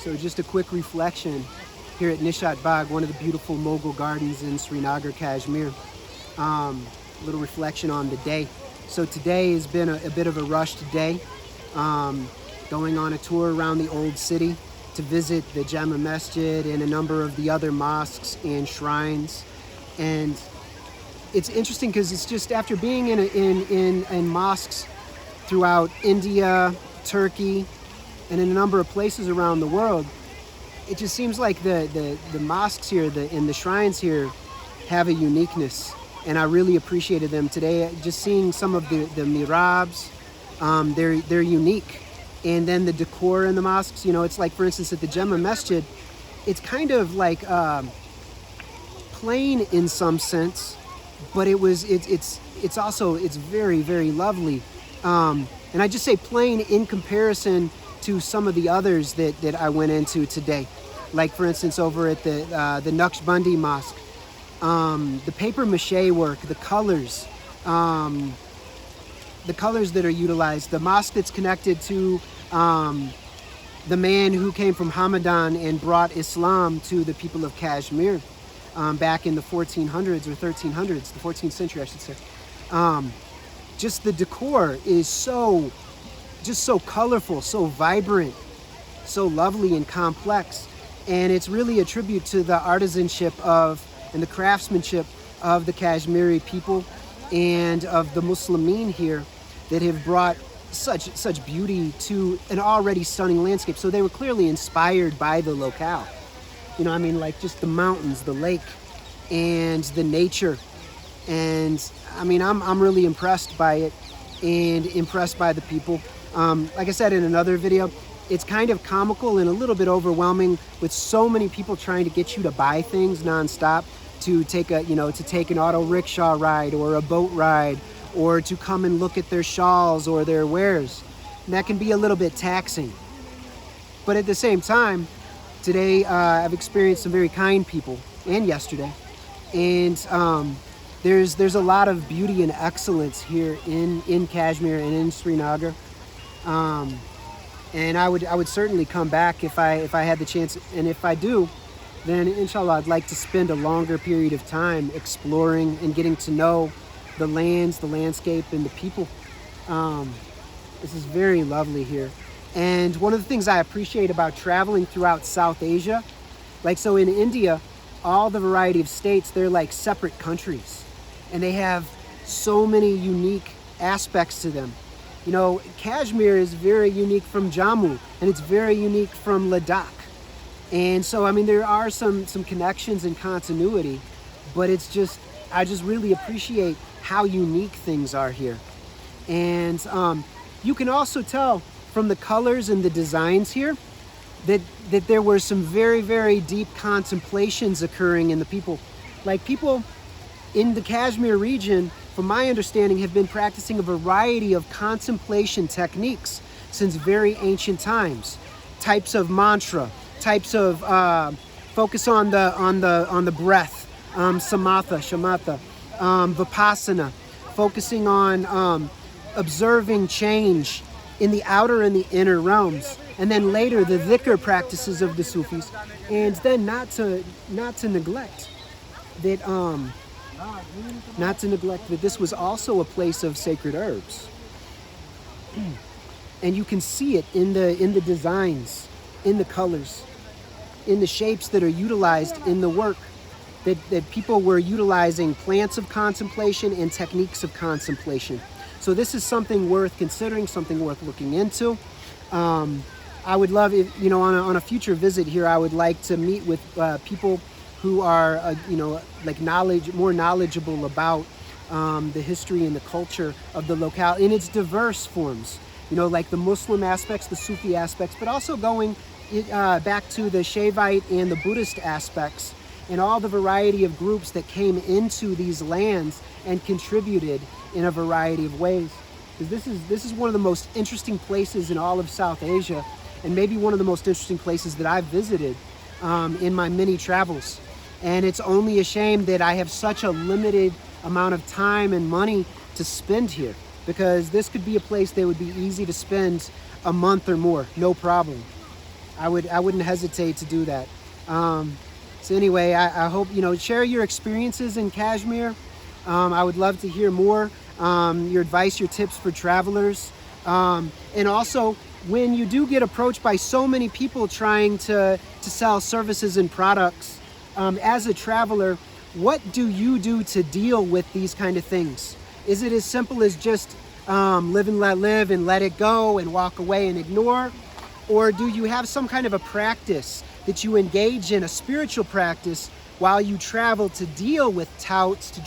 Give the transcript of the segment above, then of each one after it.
So just a quick reflection here at Nisha Bagh, one of the beautiful Mughal gardens in Srinagar, Kashmir. A little reflection on the day. So today has been a bit of a rushed day. Going on a tour around the old city to visit the Jama Masjid and a number of the other mosques and shrines. And it's interesting because it's just after being in mosques throughout India, Turkey, and in a number of places around the world, it just seems like the mosques here and the shrines here have a uniqueness, and I really appreciated them today. Just seeing some of the mihrabs, they're unique, and then the decor in the mosques. You know, it's like, for instance, at the Jama Masjid, it's kind of like plain in some sense, but it's also very, very lovely. And I just say plain in comparison to some of the others that I went into today. Like, for instance, over at the Naqshbandi Mosque, the paper mache work, the colors that are utilized, the mosque that's connected to the man who came from Hamadan and brought Islam to the people of Kashmir back in the 1400s or 1300s, the 14th century, I should say. Just the decor is so colorful, so vibrant, so lovely and complex. And it's really a tribute to the artisanship and the craftsmanship of the Kashmiri people and of the Muslimin here that have brought such beauty to an already stunning landscape. So they were clearly inspired by the locale. You know, I mean, like just the mountains, the lake, and the nature. And I mean, I'm really impressed by it and impressed by the people. Like I said in another video, it's kind of comical and a little bit overwhelming with so many people trying to get you to buy things nonstop, to take an auto rickshaw ride or a boat ride, or to come and look at their shawls or their wares. And that can be a little bit taxing. But at the same time, today I've experienced some very kind people, and yesterday. And there's a lot of beauty and excellence here in Kashmir and in Srinagar. And I would certainly come back if I had the chance. And if I do, then inshallah I'd like to spend a longer period of time exploring and getting to know the lands, the landscape, and the people. This is very lovely here. And one of the things I appreciate about traveling throughout South Asia, like so in India, all the variety of states, they're like separate countries. And they have so many unique aspects to them. You know, Kashmir is very unique from Jammu, and it's very unique from Ladakh. And so, I mean, there are some connections and continuity, but I just really appreciate how unique things are here. And you can also tell from the colors and the designs here that there were some very, very deep contemplations occurring in the people. Like, people in the Kashmir region, from my understanding, have been practicing a variety of contemplation techniques since very ancient times. Types of mantra, types of focus on the breath, samatha, shamatha, vipassana, focusing on observing change in the outer and the inner realms, and then later the dhikr practices of the Sufis, and then not to neglect that this was also a place of sacred herbs. And you can see it in the designs, in the colors, in the shapes that are utilized in the work, that people were utilizing plants of contemplation and techniques of contemplation. So this is something worth considering, something worth looking into. I would love, if, you know, on a future visit here, I would like to meet with people who are, like more knowledgeable about the history and the culture of the locale in its diverse forms. You know, like the Muslim aspects, the Sufi aspects, but also going back to the Shaivite and the Buddhist aspects, and all the variety of groups that came into these lands and contributed in a variety of ways. Because this is one of the most interesting places in all of South Asia, and maybe one of the most interesting places that I've visited in my many travels. And it's only a shame that I have such a limited amount of time and money to spend here, because this could be a place that would be easy to spend a month or more, no problem. I wouldn't hesitate to do that. So anyway, I hope, share your experiences in Kashmir. I would love to hear more, your advice, your tips for travelers. And also, when you do get approached by so many people trying to sell services and products, as a traveler, what do you do to deal with these kind of things? Is it as simple as just live and let live and let it go and walk away and ignore? Or do you have some kind of a practice that you engage in, a spiritual practice, while you travel to deal with touts, to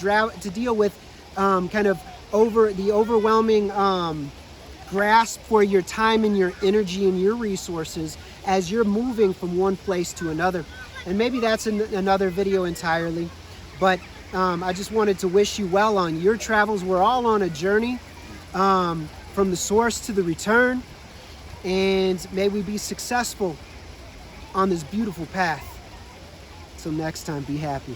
deal with kind of the overwhelming grasp for your time and your energy and your resources as you're moving from one place to another? And maybe that's another video entirely, but I just wanted to wish you well on your travels. We're all on a journey from the source to the return, and may we be successful on this beautiful path. Till next time, be happy.